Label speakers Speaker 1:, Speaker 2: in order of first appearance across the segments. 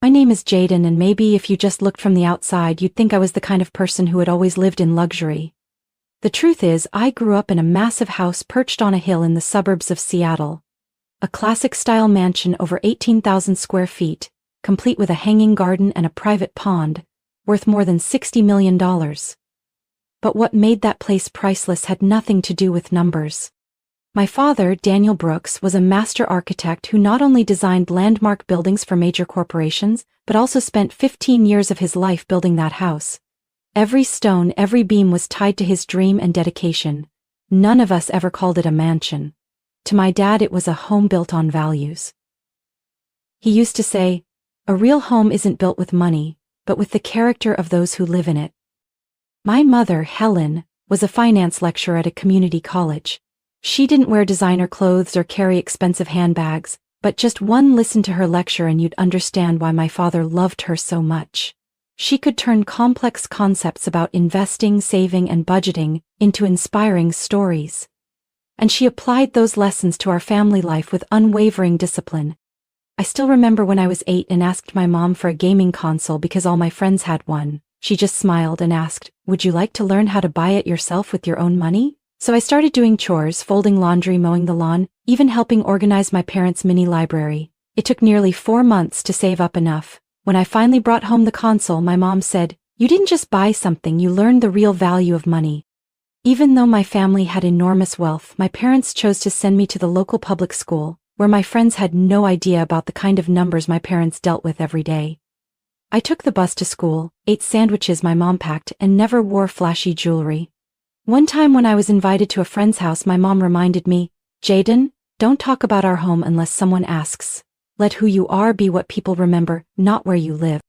Speaker 1: My name is Jaden, and maybe if you just looked from the outside you'd think I was the kind of person who had always lived in luxury. The truth is, I grew up in a massive house perched on a hill in the suburbs of Seattle. A classic-style mansion over 18,000 square feet, complete with a hanging garden and a private pond, worth more than $60 million. But what made that place priceless had nothing to do with numbers. My father, Daniel Brooks, was a master architect who not only designed landmark buildings for major corporations, but also spent 15 years of his life building that house. Every stone, every beam was tied to his dream and dedication. None of us ever called it a mansion. To my dad, it was a home built on values. He used to say, "A real home isn't built with money, but with the character of those who live in it." My mother, Helen, was a finance lecturer at a community college. She didn't wear designer clothes or carry expensive handbags, but just one listen to her lecture and you'd understand why my father loved her so much. She could turn complex concepts about investing, saving, and budgeting into inspiring stories. And she applied those lessons to our family life with unwavering discipline. I still remember when I was 8 and asked my mom for a gaming console because all my friends had one. She just smiled and asked, "Would you like to learn how to buy it yourself with your own money?" So I started doing chores, folding laundry, mowing the lawn, even helping organize my parents' mini library. It took nearly 4 months to save up enough. When I finally brought home the console, my mom said, "You didn't just buy something, you learned the real value of money." Even though my family had enormous wealth, my parents chose to send me to the local public school, where my friends had no idea about the kind of numbers my parents dealt with every day. I took the bus to school, ate sandwiches my mom packed, and never wore flashy jewelry. One time when I was invited to a friend's house, my mom reminded me, "Jaden, don't talk about our home unless someone asks. Let who you are be what people remember, not where you live."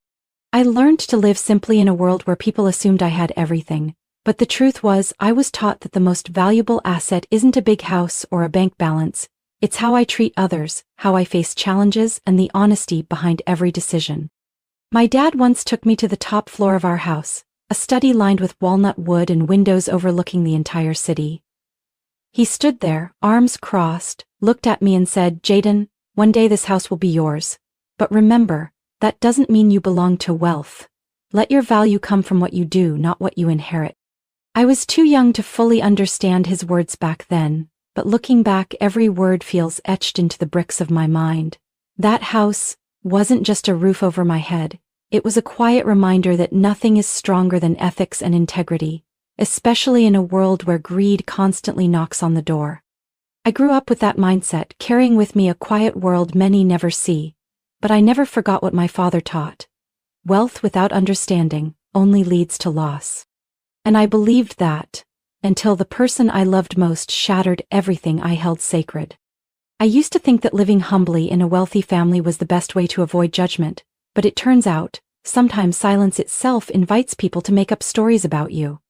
Speaker 1: I learned to live simply in a world where people assumed I had everything. But the truth was, I was taught that the most valuable asset isn't a big house or a bank balance. It's how I treat others, how I face challenges, and the honesty behind every decision. My dad once took me to the top floor of our house, a study lined with walnut wood and windows overlooking the entire city. He stood there, arms crossed, looked at me and said, "Jaden, one day this house will be yours. But remember, that doesn't mean you belong to wealth. Let your value come from what you do, not what you inherit." I was too young to fully understand his words back then, but looking back, every word feels etched into the bricks of my mind. That house wasn't just a roof over my head. It was a quiet reminder that nothing is stronger than ethics and integrity, especially in a world where greed constantly knocks on the door. I grew up with that mindset, carrying with me a quiet world many never see. But I never forgot what my father taught. Wealth without understanding only leads to loss. And I believed that, until the person I loved most shattered everything I held sacred. I used to think that living humbly in a wealthy family was the best way to avoid judgment, but it turns out, sometimes silence itself invites people to make up stories about you.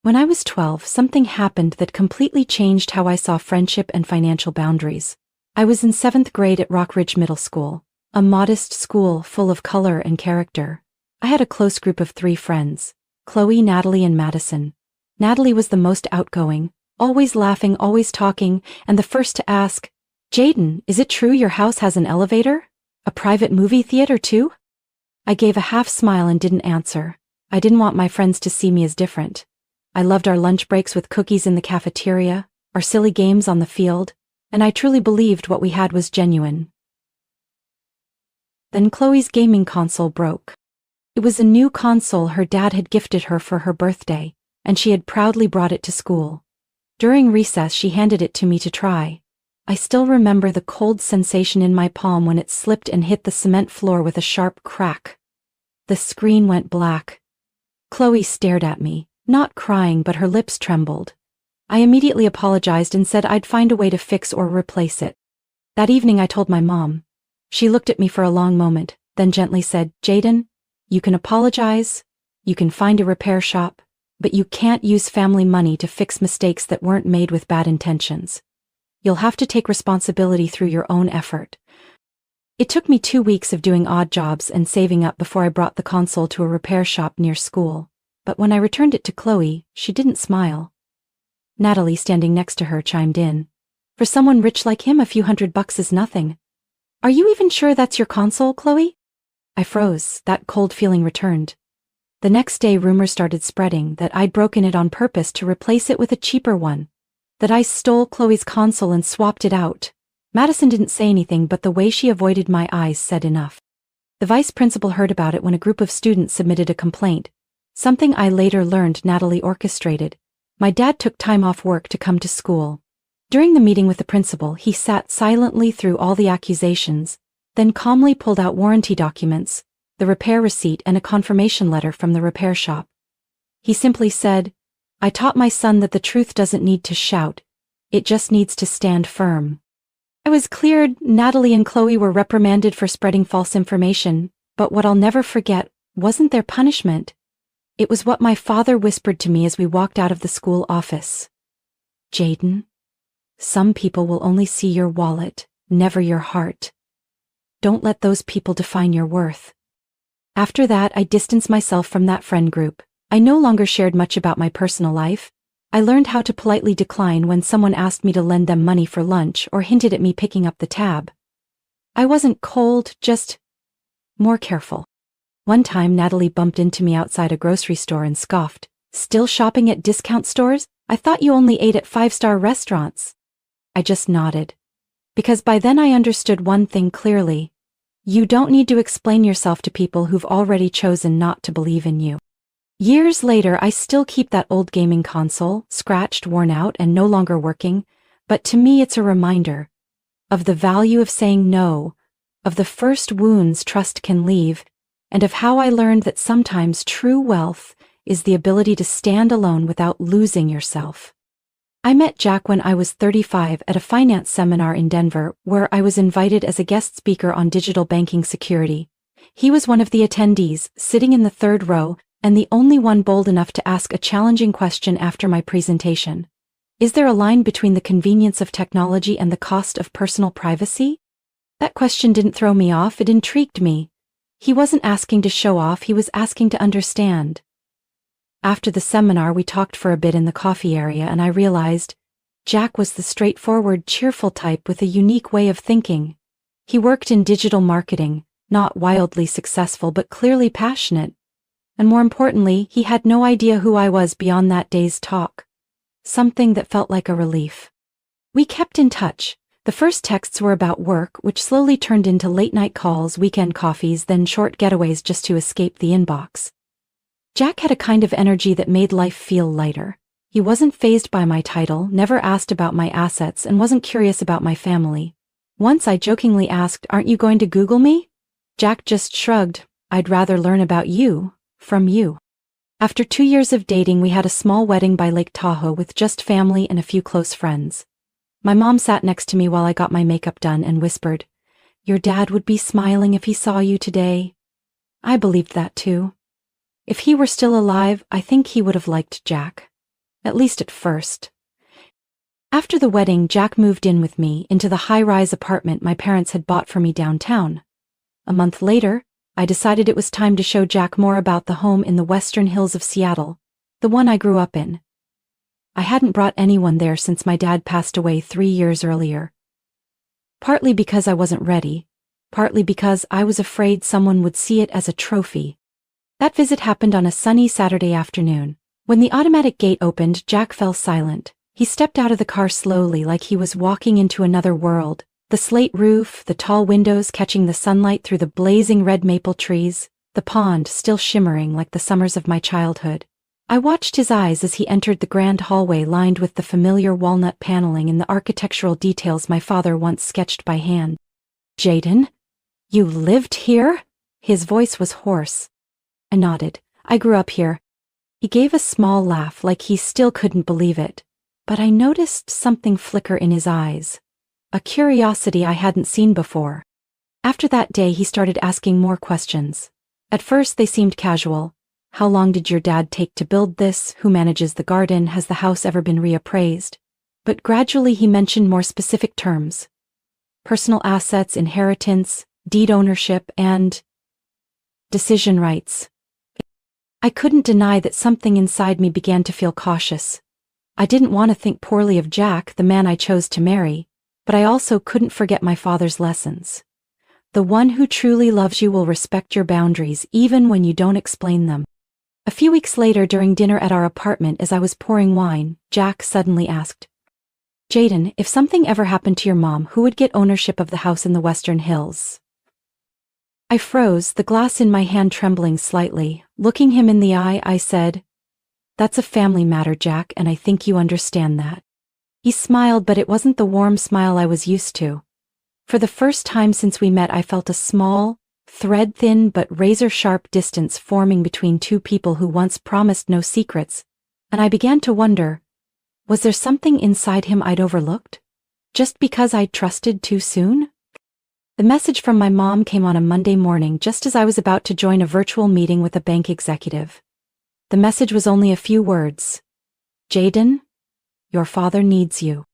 Speaker 1: When I was 12, something happened that completely changed how I saw friendship and financial boundaries. I was in 7th grade at Rockridge Middle School, a modest school full of color and character. I had a close group of 3 friends, Chloe, Natalie, and Madison. Natalie was the most outgoing, always laughing, always talking, and the first to ask, "Jaden, is it true your house has an elevator? A private movie theater too?" I gave a half smile and didn't answer. I didn't want my friends to see me as different. I loved our lunch breaks with cookies in the cafeteria, our silly games on the field, and I truly believed what we had was genuine. Then Chloe's gaming console broke. It was a new console her dad had gifted her for her birthday, and she had proudly brought it to school. During recess, she handed it to me to try. I still remember the cold sensation in my palm when it slipped and hit the cement floor with a sharp crack. The screen went black. Chloe stared at me, not crying, but her lips trembled. I immediately apologized and said I'd find a way to fix or replace it. That evening I told my mom. She looked at me for a long moment, then gently said, "Jaden, you can apologize, you can find a repair shop, but you can't use family money to fix mistakes that weren't made with bad intentions. You'll have to take responsibility through your own effort." It took me 2 weeks of doing odd jobs and saving up before I brought the console to a repair shop near school. But when I returned it to Chloe, she didn't smile. Natalie, standing next to her, chimed in. "For someone rich like him, a few $100 is nothing. Are you even sure that's your console, Chloe?" I froze, that cold feeling returned. The next day rumors started spreading that I'd broken it on purpose to replace it with a cheaper one. That I stole Chloe's console and swapped it out. Madison didn't say anything, but the way she avoided my eyes said enough. The vice principal heard about it when a group of students submitted a complaint, something I later learned Natalie orchestrated. My dad took time off work to come to school. During the meeting with the principal, he sat silently through all the accusations, then calmly pulled out warranty documents, the repair receipt and a confirmation letter from the repair shop. He simply said, "I taught my son that the truth doesn't need to shout, it just needs to stand firm." I was cleared. Natalie and Chloe were reprimanded for spreading false information, but what I'll never forget wasn't their punishment. It was what my father whispered to me as we walked out of the school office. "Jaden, some people will only see your wallet, never your heart. Don't let those people define your worth." After that, I distanced myself from that friend group. I no longer shared much about my personal life. I learned how to politely decline when someone asked me to lend them money for lunch or hinted at me picking up the tab. I wasn't cold, just more careful. One time, Natalie bumped into me outside a grocery store and scoffed, "Still shopping at discount stores? I thought you only ate at 5-star restaurants." I just nodded. Because by then I understood one thing clearly. You don't need to explain yourself to people who've already chosen not to believe in you. Years later, I still keep that old gaming console, scratched, worn out, and no longer working, but to me it's a reminder of the value of saying no, of the first wounds trust can leave, and of how I learned that sometimes true wealth is the ability to stand alone without losing yourself. I met Jack when I was 35 at a finance seminar in Denver, where I was invited as a guest speaker on digital banking security. He was one of the attendees, sitting in the third row, and the only one bold enough to ask a challenging question after my presentation. Is there a line between the convenience of technology and the cost of personal privacy? That question didn't throw me off, it intrigued me. He wasn't asking to show off, he was asking to understand. After the seminar, we talked for a bit in the coffee area, and I realized Jack was the straightforward, cheerful type with a unique way of thinking. He worked in digital marketing, not wildly successful but clearly passionate. And more importantly, he had no idea who I was beyond that day's talk. Something that felt like a relief. We kept in touch. The first texts were about work, which slowly turned into late-night calls, weekend coffees, then short getaways just to escape the inbox. Jack had a kind of energy that made life feel lighter. He wasn't fazed by my title, never asked about my assets, and wasn't curious about my family. Once I jokingly asked, "Aren't you going to Google me?" Jack just shrugged, "I'd rather learn about you, from you." After 2 years of dating, we had a small wedding by Lake Tahoe with just family and a few close friends. My mom sat next to me while I got my makeup done and whispered, "Your dad would be smiling if he saw you today." I believed that too. If he were still alive, I think he would have liked Jack. At least at first. After the wedding, Jack moved in with me into the high-rise apartment my parents had bought for me downtown. A month later, I decided it was time to show Jack more about the home in the western hills of Seattle, the one I grew up in. I hadn't brought anyone there since my dad passed away 3 years earlier. Partly because I wasn't ready, partly because I was afraid someone would see it as a trophy. That visit happened on a sunny Saturday afternoon. When the automatic gate opened, Jack fell silent. He stepped out of the car slowly, like he was walking into another world. The slate roof, the tall windows catching the sunlight through the blazing red maple trees, the pond still shimmering like the summers of my childhood. I watched his eyes as he entered the grand hallway lined with the familiar walnut paneling and the architectural details my father once sketched by hand. "Jaden? You lived here?" His voice was hoarse. I nodded. "I grew up here." He gave a small laugh like he still couldn't believe it, but I noticed something flicker in his eyes. A curiosity I hadn't seen before. After that day, he started asking more questions. At first they seemed casual. How long did your dad take to build this? Who manages the garden? Has the house ever been reappraised? But gradually he mentioned more specific terms. Personal assets, inheritance, deed ownership, and decision rights. I couldn't deny that something inside me began to feel cautious. I didn't want to think poorly of Jack, the man I chose to marry, but I also couldn't forget my father's lessons. The one who truly loves you will respect your boundaries even when you don't explain them. A few weeks later, during dinner at our apartment, as I was pouring wine, Jack suddenly asked, "Jaden, if something ever happened to your mom, who would get ownership of the house in the Western Hills?" I froze, the glass in my hand trembling slightly. Looking him in the eye, I said, "That's a family matter, Jack, and I think you understand that." He smiled, but it wasn't the warm smile I was used to. For the first time since we met, I felt a small, thread-thin but razor-sharp distance forming between two people who once promised no secrets, and I began to wonder, was there something inside him I'd overlooked? Just because I'd trusted too soon? The message from my mom came on a Monday morning just as I was about to join a virtual meeting with a bank executive. The message was only a few words. "Jaden, your father needs you."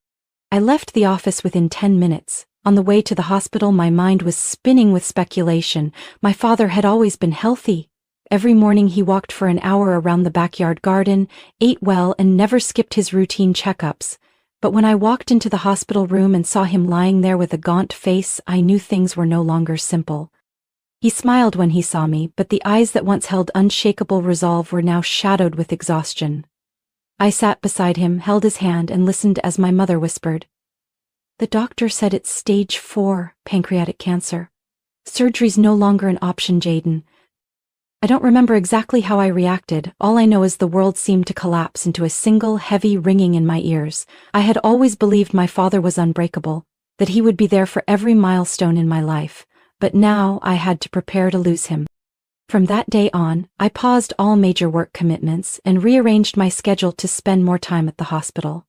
Speaker 1: I left the office within 10 minutes. On the way to the hospital, my mind was spinning with speculation. My father had always been healthy. Every morning he walked for an hour around the backyard garden, ate well, and never skipped his routine checkups. But when I walked into the hospital room and saw him lying there with a gaunt face, I knew things were no longer simple. He smiled when he saw me, but the eyes that once held unshakable resolve were now shadowed with exhaustion. I sat beside him, held his hand, and listened as my mother whispered, "The doctor said it's stage 4 pancreatic cancer. Surgery's no longer an option, Jaden." I don't remember exactly how I reacted. All I know is the world seemed to collapse into a single heavy ringing in my ears. I had always believed my father was unbreakable, that he would be there for every milestone in my life, but now I had to prepare to lose him. From that day on, I paused all major work commitments and rearranged my schedule to spend more time at the hospital.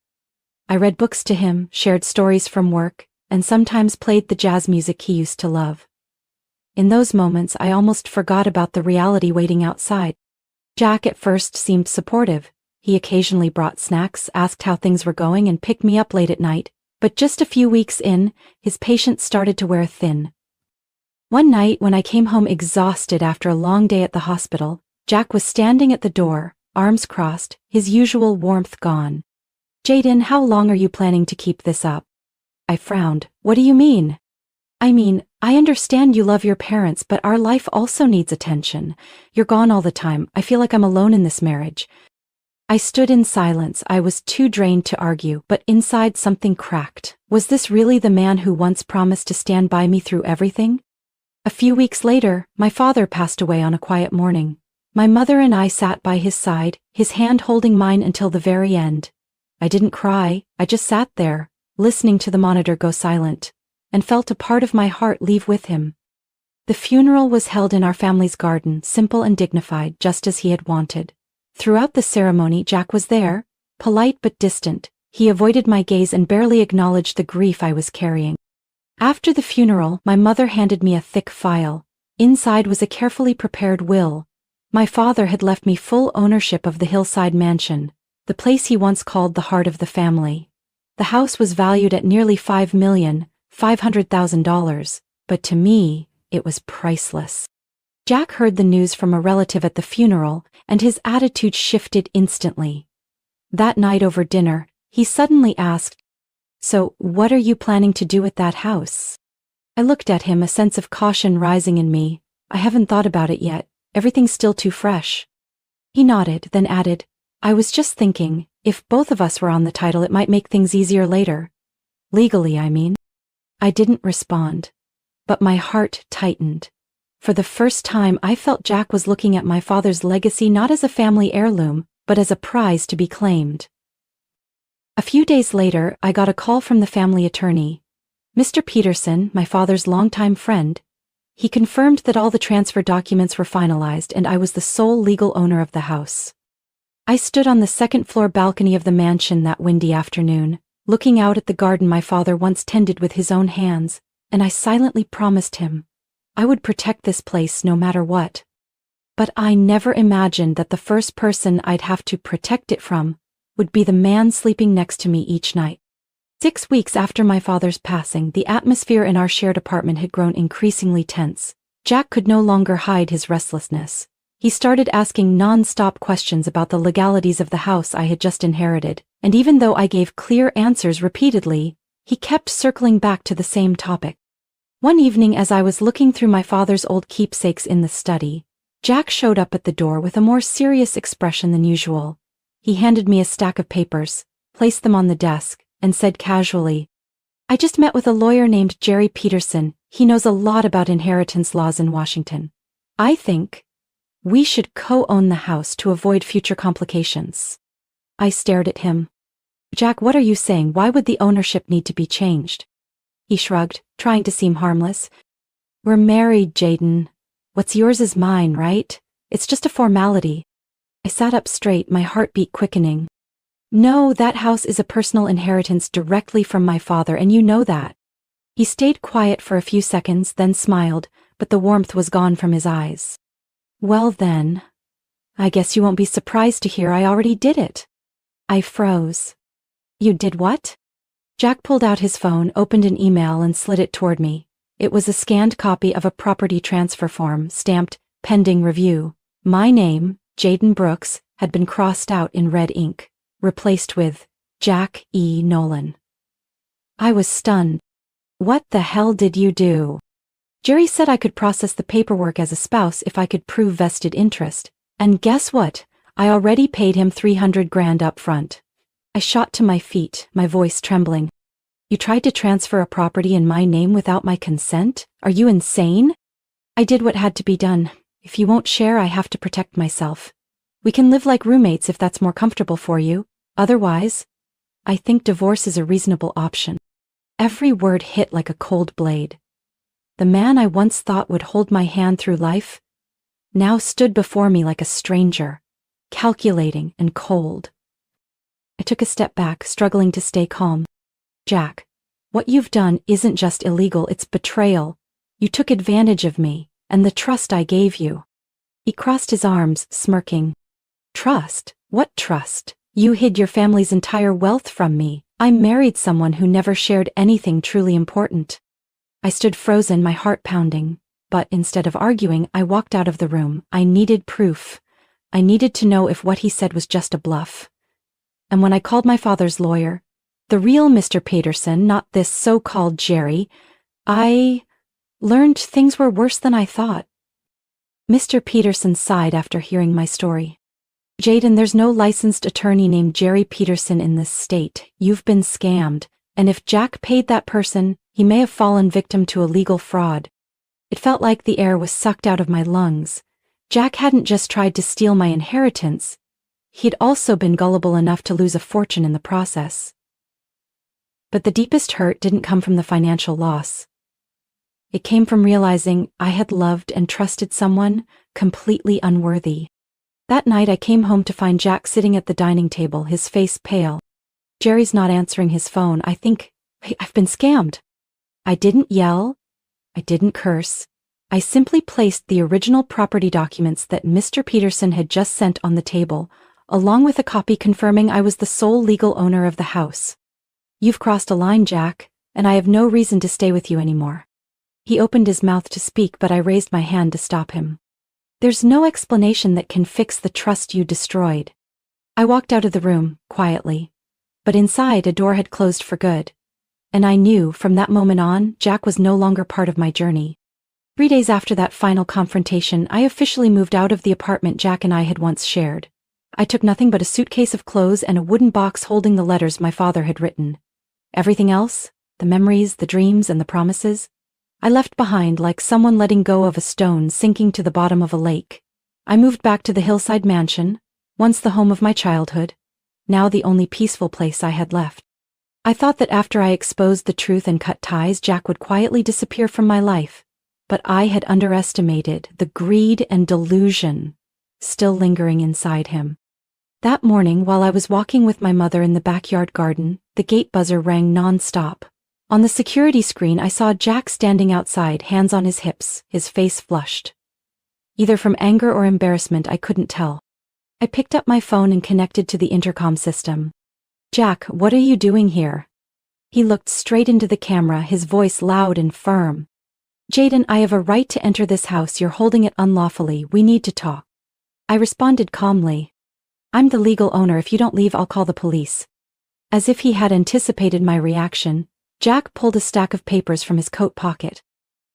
Speaker 1: I read books to him, shared stories from work, and sometimes played the jazz music he used to love. In those moments, I almost forgot about the reality waiting outside. Jack at first seemed supportive. He occasionally brought snacks, asked how things were going, and picked me up late at night, but just a few weeks in, his patience started to wear thin. One night, when I came home exhausted after a long day at the hospital, Jack was standing at the door, arms crossed, his usual warmth gone. "Jaden, how long are you planning to keep this up?" I frowned. "What do you mean?" "I mean, I understand you love your parents, but our life also needs attention. You're gone all the time. I feel like I'm alone in this marriage." I stood in silence. I was too drained to argue, but inside something cracked. Was this really the man who once promised to stand by me through everything? A few weeks later, my father passed away on a quiet morning. My mother and I sat by his side, his hand holding mine until the very end. I didn't cry, I just sat there, listening to the monitor go silent, and felt a part of my heart leave with him. The funeral was held in our family's garden, simple and dignified, just as he had wanted. Throughout the ceremony, Jack was there, polite but distant. He avoided my gaze and barely acknowledged the grief I was carrying. After the funeral, my mother handed me a thick file. Inside was a carefully prepared will. My father had left me full ownership of the hillside mansion, the place he once called the heart of the family. The house was valued at nearly $5,500,000, but to me, it was priceless. Jack heard the news from a relative at the funeral, and his attitude shifted instantly. That night over dinner, he suddenly asked, "So, what are you planning to do with that house?" I looked at him, a sense of caution rising in me. "I haven't thought about it yet. Everything's still too fresh." He nodded, then added, "I was just thinking, if both of us were on the title, it might make things easier later. Legally, I mean." I didn't respond, but my heart tightened. For the first time, I felt Jack was looking at my father's legacy not as a family heirloom, but as a prize to be claimed. A few days later, I got a call from the family attorney. Mr. Peterson, my father's longtime friend. He confirmed that all the transfer documents were finalized and I was the sole legal owner of the house. I stood on the second-floor balcony of the mansion that windy afternoon, looking out at the garden my father once tended with his own hands, and I silently promised him I would protect this place no matter what. But I never imagined that the first person I'd have to protect it from would be the man sleeping next to me each night. 6 weeks after my father's passing, the atmosphere in our shared apartment had grown increasingly tense. Jack could no longer hide his restlessness. He started asking non-stop questions about the legalities of the house I had just inherited, and even though I gave clear answers repeatedly, he kept circling back to the same topic. One evening as I was looking through my father's old keepsakes in the study, Jack showed up at the door with a more serious expression than usual. He handed me a stack of papers, placed them on the desk, and said casually, "I just met with a lawyer named Jerry Peterson. He knows a lot about inheritance laws in Washington. I think we should co-own the house to avoid future complications." I stared at him. "Jack, what are you saying? Why would the ownership need to be changed?" He shrugged, trying to seem harmless. "We're married, Jaden. What's yours is mine, right? It's just a formality." I sat up straight, my heartbeat quickening. "No, that house is a personal inheritance directly from my father, and you know that." He stayed quiet for a few seconds, then smiled, but the warmth was gone from his eyes. "Well then, I guess you won't be surprised to hear I already did it." I froze. "You did what?" Jack pulled out his phone, opened an email, and slid it toward me. It was a scanned copy of a property transfer form, stamped, "Pending Review." My name, Jaden Brooks, had been crossed out in red ink, replaced with Jack E. Nolan. I was stunned. "What the hell did you do?" "Jerry said I could process the paperwork as a spouse if I could prove vested interest. And guess what? I already paid him $300,000 up front." I shot to my feet, my voice trembling. "You tried to transfer a property in my name without my consent? Are you insane?" "I did what had to be done. If you won't share, I have to protect myself. We can live like roommates if that's more comfortable for you. Otherwise, I think divorce is a reasonable option." Every word hit like a cold blade. The man I once thought would hold my hand through life now stood before me like a stranger, calculating and cold. I took a step back, struggling to stay calm. "Jack, what you've done isn't just illegal, it's betrayal. You took advantage of me, and the trust I gave you." He crossed his arms, smirking. "Trust? What trust? You hid your family's entire wealth from me. I married someone who never shared anything truly important." I stood frozen, my heart pounding. But instead of arguing, I walked out of the room. I needed proof. I needed to know if what he said was just a bluff. And when I called my father's lawyer, the real Mr. Peterson, not this so-called Jerry, I learned things were worse than I thought. Mr. Peterson sighed after hearing my story. "Jaden, there's no licensed attorney named Jerry Peterson in this state. You've been scammed, and if Jack paid that person, he may have fallen victim to a legal fraud." It felt like the air was sucked out of my lungs. Jack hadn't just tried to steal my inheritance. He'd also been gullible enough to lose a fortune in the process. But the deepest hurt didn't come from the financial loss. It came from realizing I had loved and trusted someone completely unworthy. That night I came home to find Jack sitting at the dining table, his face pale. "Jerry's not answering his phone. I think I've been scammed." I didn't yell. I didn't curse. I simply placed the original property documents that Mr. Peterson had just sent on the table, along with a copy confirming I was the sole legal owner of the house. "You've crossed a line, Jack, and I have no reason to stay with you anymore." He opened his mouth to speak, but I raised my hand to stop him. "There's no explanation that can fix the trust you destroyed." I walked out of the room, quietly. But inside, a door had closed for good. And I knew, from that moment on, Jack was no longer part of my journey. 3 days after that final confrontation, I officially moved out of the apartment Jack and I had once shared. I took nothing but a suitcase of clothes and a wooden box holding the letters my father had written. Everything else, the memories, the dreams, and the promises, I left behind like someone letting go of a stone sinking to the bottom of a lake. I moved back to the hillside mansion, once the home of my childhood, now the only peaceful place I had left. I thought that after I exposed the truth and cut ties, Jack would quietly disappear from my life, but I had underestimated the greed and delusion still lingering inside him. That morning, while I was walking with my mother in the backyard garden, the gate buzzer rang non-stop. On the security screen, I saw Jack standing outside, hands on his hips, his face flushed. Either from anger or embarrassment, I couldn't tell. I picked up my phone and connected to the intercom system. "Jack, what are you doing here?" He looked straight into the camera, his voice loud and firm. "Jaden, I have a right to enter this house. You're holding it unlawfully. We need to talk." I responded calmly. "I'm the legal owner. If you don't leave, I'll call the police." As if he had anticipated my reaction, Jack pulled a stack of papers from his coat pocket.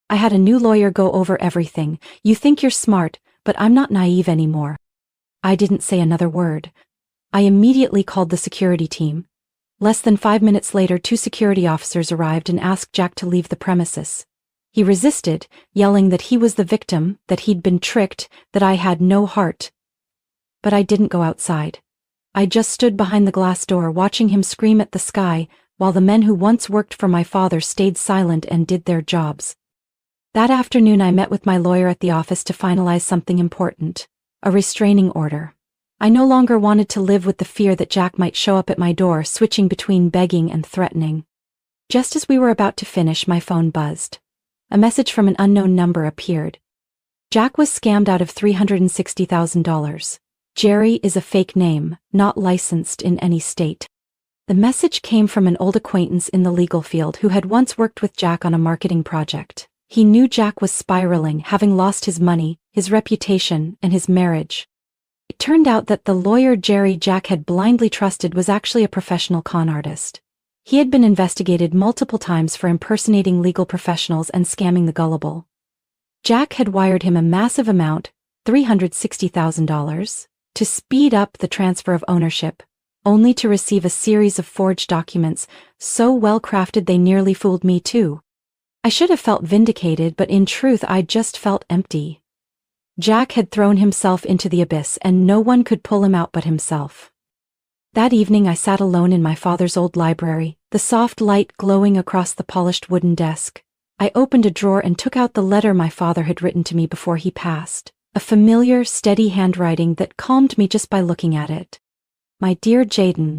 Speaker 1: I had a new lawyer go over everything. You think you're smart, but I'm not naive anymore. I didn't say another word. I immediately called the security team. Less than 5 minutes later, 2 security officers arrived and asked Jack to leave the premises. He resisted, yelling that he was the victim, that he'd been tricked, that I had no heart. But I didn't go outside. I just stood behind the glass door watching him scream at the sky, while the men who once worked for my father stayed silent and did their jobs. That afternoon I met with my lawyer at the office to finalize something important, a restraining order. I no longer wanted to live with the fear that Jack might show up at my door, switching between begging and threatening. Just as we were about to finish, my phone buzzed. A message from an unknown number appeared. Jack was scammed out of $360,000. Jerry is a fake name, not licensed in any state. The message came from an old acquaintance in the legal field who had once worked with Jack on a marketing project. He knew Jack was spiraling, having lost his money, his reputation, and his marriage. It turned out that the lawyer Jerry Jack had blindly trusted was actually a professional con artist. He had been investigated multiple times for impersonating legal professionals and scamming the gullible. Jack had wired him a massive amount, $360,000, to speed up the transfer of ownership, only to receive a series of forged documents, so well crafted they nearly fooled me too. I should have felt vindicated, but in truth I just felt empty. Jack had thrown himself into the abyss and no one could pull him out but himself. That evening I sat alone in my father's old library, the soft light glowing across the polished wooden desk. I opened a drawer and took out the letter my father had written to me before he passed, a familiar, steady handwriting that calmed me just by looking at it. My dear Jaden,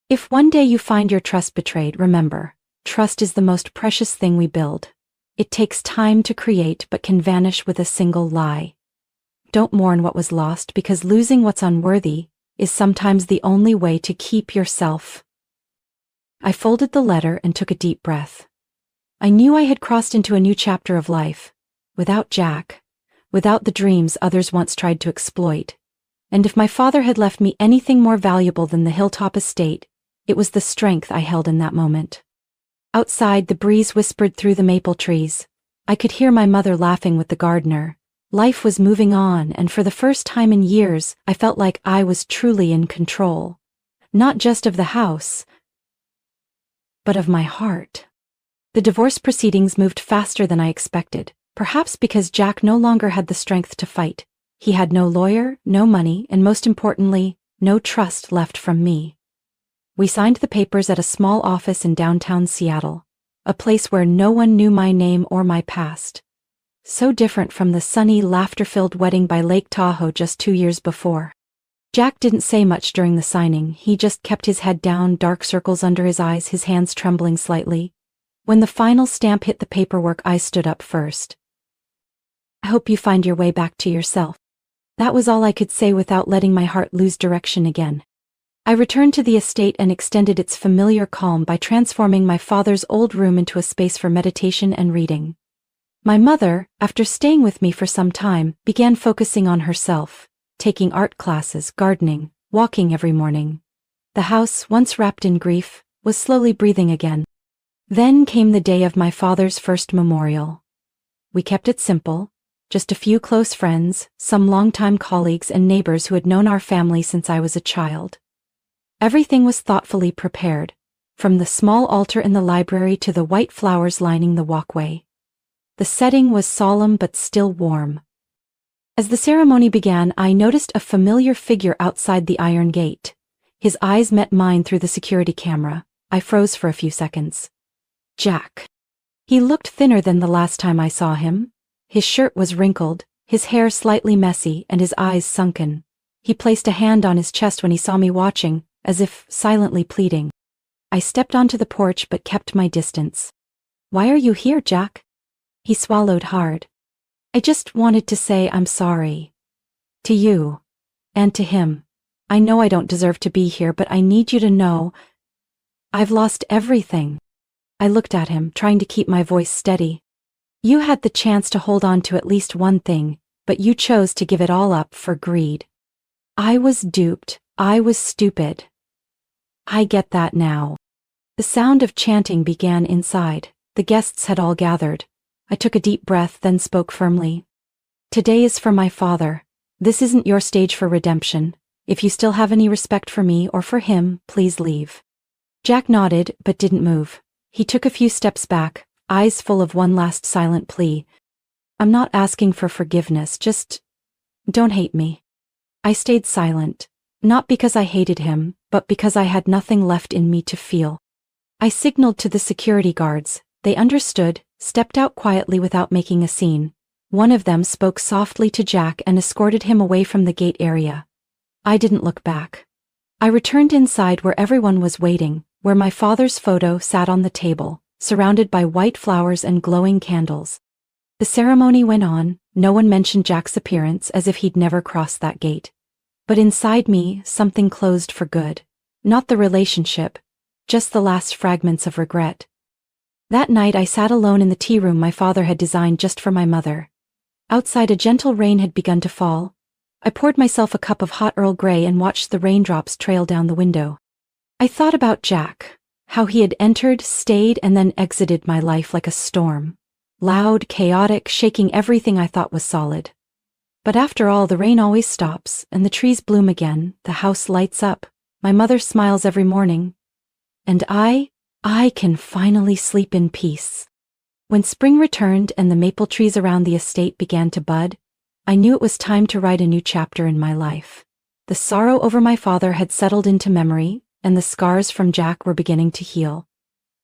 Speaker 1: if one day you find your trust betrayed, remember, trust is the most precious thing we build. It takes time to create but can vanish with a single lie. Don't mourn what was lost, because losing what's unworthy is sometimes the only way to keep yourself. I folded the letter and took a deep breath. I knew I had crossed into a new chapter of life, without Jack, without the dreams others once tried to exploit. And if my father had left me anything more valuable than the hilltop estate, it was the strength I held in that moment. Outside, the breeze whispered through the maple trees. I could hear my mother laughing with the gardener. Life was moving on, and for the first time in years, I felt like I was truly in control. Not just of the house, but of my heart. The divorce proceedings moved faster than I expected, perhaps because Jack no longer had the strength to fight. He had no lawyer, no money, and most importantly, no trust left from me. We signed the papers at a small office in downtown Seattle, a place where no one knew my name or my past. So different from the sunny, laughter-filled wedding by Lake Tahoe just 2 years before. Jack didn't say much during the signing. He just kept his head down, dark circles under his eyes, his hands trembling slightly. When the final stamp hit the paperwork, I stood up first. I hope you find your way back to yourself. That was all I could say without letting my heart lose direction again. I returned to the estate and extended its familiar calm by transforming my father's old room into a space for meditation and reading. My mother, after staying with me for some time, began focusing on herself, taking art classes, gardening, walking every morning. The house, once wrapped in grief, was slowly breathing again. Then came the day of my father's first memorial. We kept it simple, just a few close friends, some longtime colleagues and neighbors who had known our family since I was a child. Everything was thoughtfully prepared, from the small altar in the library to the white flowers lining the walkway. The setting was solemn but still warm. As the ceremony began, I noticed a familiar figure outside the iron gate. His eyes met mine through the security camera. I froze for a few seconds. Jack. He looked thinner than the last time I saw him. His shirt was wrinkled, his hair slightly messy, and his eyes sunken. He placed a hand on his chest when he saw me watching, as if silently pleading. I stepped onto the porch but kept my distance. Why are you here, Jack? He swallowed hard. I just wanted to say I'm sorry. To you. And to him. I know I don't deserve to be here, but I need you to know I've lost everything. I looked at him, trying to keep my voice steady. You had the chance to hold on to at least one thing, but you chose to give it all up for greed. I was duped. I was stupid. I get that now. The sound of chanting began inside. The guests had all gathered. I took a deep breath, then spoke firmly. Today is for my father. This isn't your stage for redemption. If you still have any respect for me or for him, please leave. Jack nodded, but didn't move. He took a few steps back, eyes full of one last silent plea. I'm not asking for forgiveness, just don't hate me. I stayed silent, not because I hated him, but because I had nothing left in me to feel. I signaled to the security guards. They understood, stepped out quietly without making a scene. One of them spoke softly to Jack and escorted him away from the gate area. I didn't look back. I returned inside where everyone was waiting, where my father's photo sat on the table, surrounded by white flowers and glowing candles. The ceremony went on. No one mentioned Jack's appearance as if he'd never crossed that gate. But inside me, something closed for good. Not the relationship, just the last fragments of regret. That night I sat alone in the tea room my father had designed just for my mother. Outside a gentle rain had begun to fall. I poured myself a cup of hot Earl Grey and watched the raindrops trail down the window. I thought about Jack, how he had entered, stayed, and then exited my life like a storm. Loud, chaotic, shaking everything I thought was solid. But after all, the rain always stops, and the trees bloom again, the house lights up, my mother smiles every morning. And I can finally sleep in peace. When spring returned and the maple trees around the estate began to bud, I knew it was time to write a new chapter in my life. The sorrow over my father had settled into memory, and the scars from Jack were beginning to heal.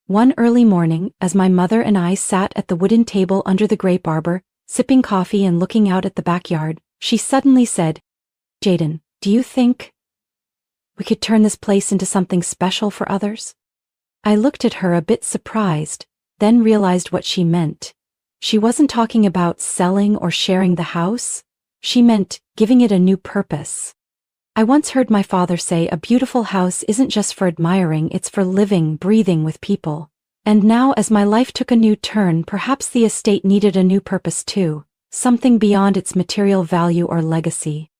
Speaker 1: One early morning, as my mother and I sat at the wooden table under the grape arbor, sipping coffee and looking out at the backyard, she suddenly said, "Jaden, do you think we could turn this place into something special for others?" I looked at her a bit surprised, then realized what she meant. She wasn't talking about selling or sharing the house. She meant giving it a new purpose. I once heard my father say a beautiful house isn't just for admiring, it's for living, breathing with people. And now as my life took a new turn, perhaps the estate needed a new purpose too, something beyond its material value or legacy.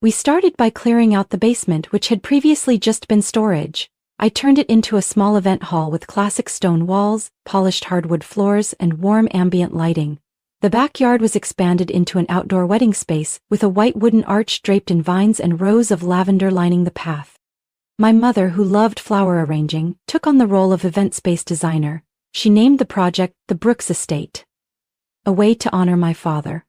Speaker 1: We started by clearing out the basement, which had previously just been storage. I turned it into a small event hall with classic stone walls, polished hardwood floors, and warm ambient lighting. The backyard was expanded into an outdoor wedding space, with a white wooden arch draped in vines and rows of lavender lining the path. My mother, who loved flower arranging, took on the role of event space designer. She named the project the Brooks Estate, a way to honor my father.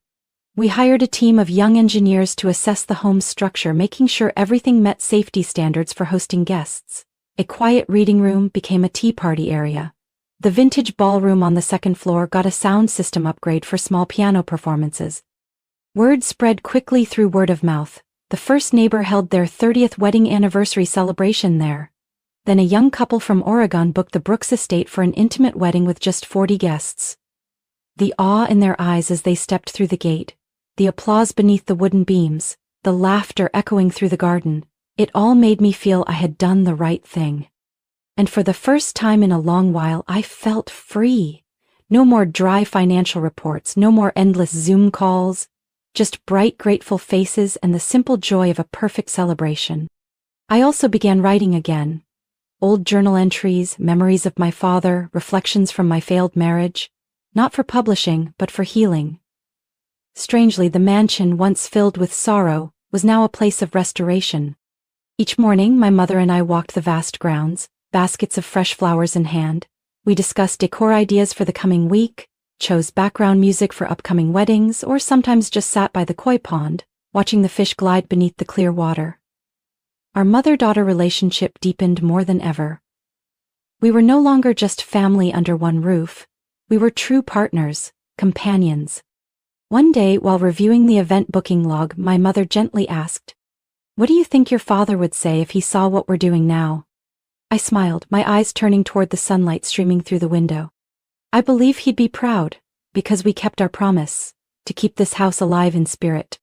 Speaker 1: We hired a team of young engineers to assess the home's structure, making sure everything met safety standards for hosting guests. A quiet reading room became a tea party area. The vintage ballroom on the second floor got a sound system upgrade for small piano performances. Word spread quickly through word of mouth. The first neighbor held their 30th wedding anniversary celebration there. Then a young couple from Oregon booked the Brooks Estate for an intimate wedding with just 40 guests. The awe in their eyes as they stepped through the gate, the applause beneath the wooden beams, the laughter echoing through the garden, it all made me feel I had done the right thing. And for the first time in a long while, I felt free. No more dry financial reports, no more endless Zoom calls, just bright, grateful faces and the simple joy of a perfect celebration. I also began writing again. Old journal entries, memories of my father, reflections from my failed marriage, not for publishing, but for healing. Strangely, the mansion, once filled with sorrow, was now a place of restoration. Each morning, my mother and I walked the vast grounds, baskets of fresh flowers in hand. We discussed decor ideas for the coming week, chose background music for upcoming weddings, or sometimes just sat by the koi pond, watching the fish glide beneath the clear water. Our mother-daughter relationship deepened more than ever. We were no longer just family under one roof. We were true partners, companions. One day, while reviewing the event booking log, my mother gently asked, "What do you think your father would say if he saw what we're doing now?" I smiled, my eyes turning toward the sunlight streaming through the window. I believe he'd be proud, because we kept our promise, to keep this house alive in spirit.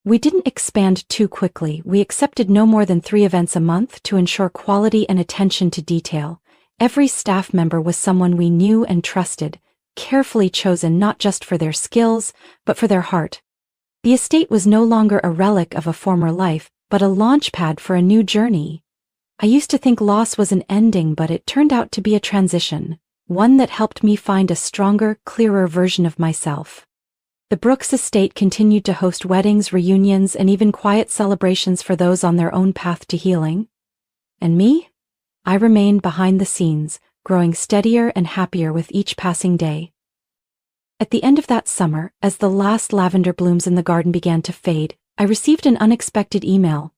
Speaker 1: We didn't expand too quickly. We accepted no more than 3 events a month to ensure quality and attention to detail. Every staff member was someone we knew and trusted, carefully chosen not just for their skills, but for their heart. The estate was no longer a relic of a former life, but a launchpad for a new journey. I used to think loss was an ending, but it turned out to be a transition. one that helped me find a stronger, clearer version of myself. The Brooks estate continued to host weddings, reunions, and even quiet celebrations for those on their own path to healing. And me? I remained behind the scenes, growing steadier and happier with each passing day. At the end of that summer, as the last lavender blooms in the garden began to fade, I received an unexpected email.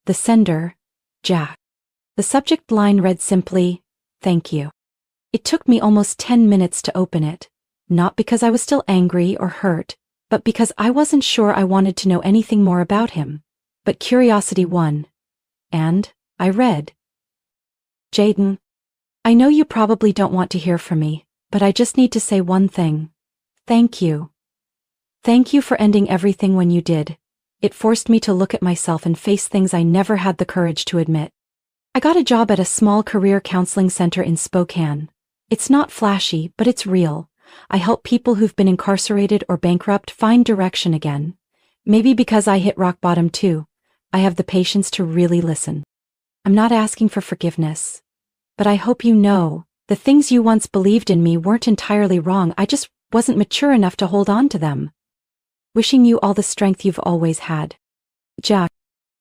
Speaker 1: The sender, Jack. The subject line read simply, "Thank you." It took me almost 10 minutes to open it, not because I was still angry or hurt, but because I wasn't sure I wanted to know anything more about him. But curiosity won. And I read, "Jaden, I know you probably don't want to hear from me, but I just need to say one thing. Thank you. Thank you for ending everything when you did. It forced me to look at myself and face things I never had the courage to admit. I got a job at a small career counseling center in Spokane. It's not flashy, but it's real. I help people who've been incarcerated or bankrupt find direction again. Maybe because I hit rock bottom too, I have the patience to really listen. I'm not asking for forgiveness. But I hope you know, the things you once believed in me weren't entirely wrong, I just wasn't mature enough to hold on to them. Wishing you all the strength you've always had. Jack."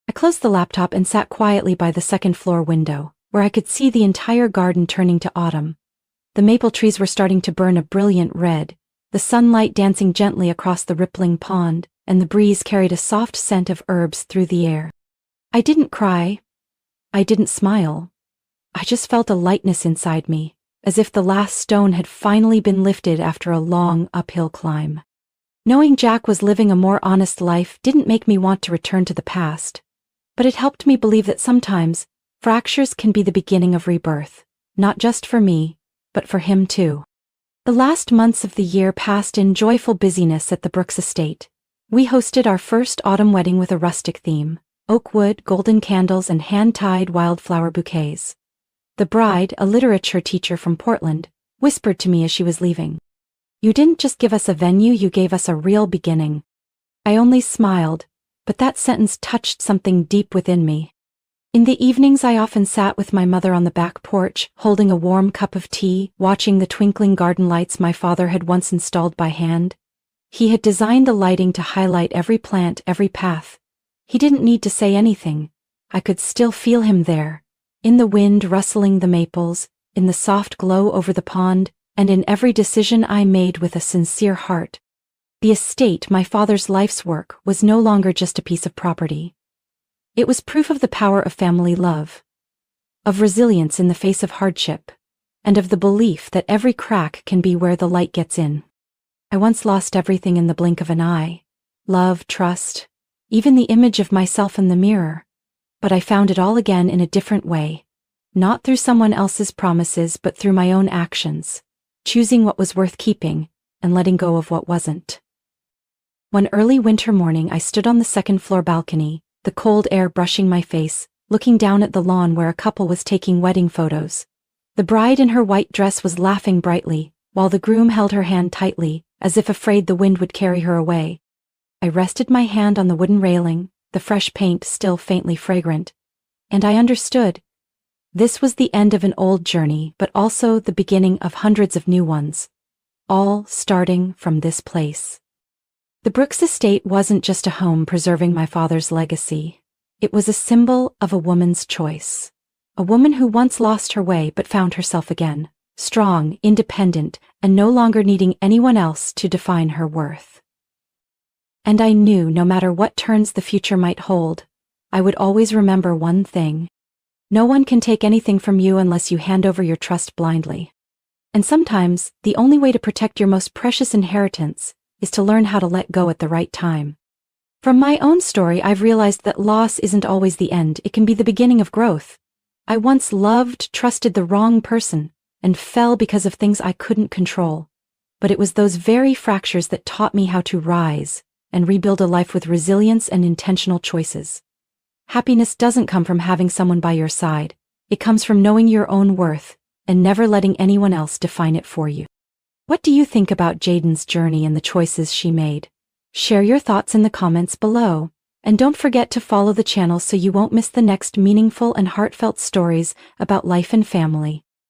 Speaker 1: I closed the laptop and sat quietly by the second-floor window, where I could see the entire garden turning to autumn. The maple trees were starting to burn a brilliant red, the sunlight dancing gently across the rippling pond, and the breeze carried a soft scent of herbs through the air. I didn't cry. I didn't smile. I just felt a lightness inside me, as if the last stone had finally been lifted after a long uphill climb. Knowing Jack was living a more honest life didn't make me want to return to the past, but it helped me believe that sometimes, fractures can be the beginning of rebirth, not just for me, but for him too. The last months of the year passed in joyful busyness at the Brooks estate. We hosted our first autumn wedding with a rustic theme, oak wood, golden candles, and hand-tied wildflower bouquets. The bride, a literature teacher from Portland, whispered to me as she was leaving, "You didn't just give us a venue, you gave us a real beginning." I only smiled, but that sentence touched something deep within me. In the evenings I often sat with my mother on the back porch, holding a warm cup of tea, watching the twinkling garden lights my father had once installed by hand. He had designed the lighting to highlight every plant, every path. He didn't need to say anything. I could still feel him there, in the wind rustling the maples, in the soft glow over the pond, and in every decision I made with a sincere heart. The estate, my father's life's work, was no longer just a piece of property. It was proof of the power of family love, of resilience in the face of hardship, and of the belief that every crack can be where the light gets in. I once lost everything in the blink of an eye. Love, trust, even the image of myself in the mirror. But I found it all again in a different way. Not through someone else's promises, but through my own actions. Choosing what was worth keeping, and letting go of what wasn't. One early winter morning I stood on the second-floor balcony, the cold air brushing my face, looking down at the lawn where a couple was taking wedding photos. The bride in her white dress was laughing brightly, while the groom held her hand tightly, as if afraid the wind would carry her away. I rested my hand on the wooden railing, the fresh paint still faintly fragrant, and I understood. This was the end of an old journey, but also the beginning of hundreds of new ones, all starting from this place. The Brooks estate wasn't just a home preserving my father's legacy. It was a symbol of a woman's choice. A woman who once lost her way but found herself again, strong, independent, and no longer needing anyone else to define her worth. And I knew no matter what turns the future might hold, I would always remember one thing. No one can take anything from you unless you hand over your trust blindly. And sometimes, the only way to protect your most precious inheritance is to learn how to let go at the right time. From my own story, I've realized that loss isn't always the end, it can be the beginning of growth. I once loved, trusted the wrong person, and fell because of things I couldn't control. But it was those very fractures that taught me how to rise and rebuild a life with resilience and intentional choices. Happiness doesn't come from having someone by your side. It comes from knowing your own worth and never letting anyone else define it for you. What do you think about Jaden's journey and the choices she made? Share your thoughts in the comments below. And don't forget to follow the channel so you won't miss the next meaningful and heartfelt stories about life and family.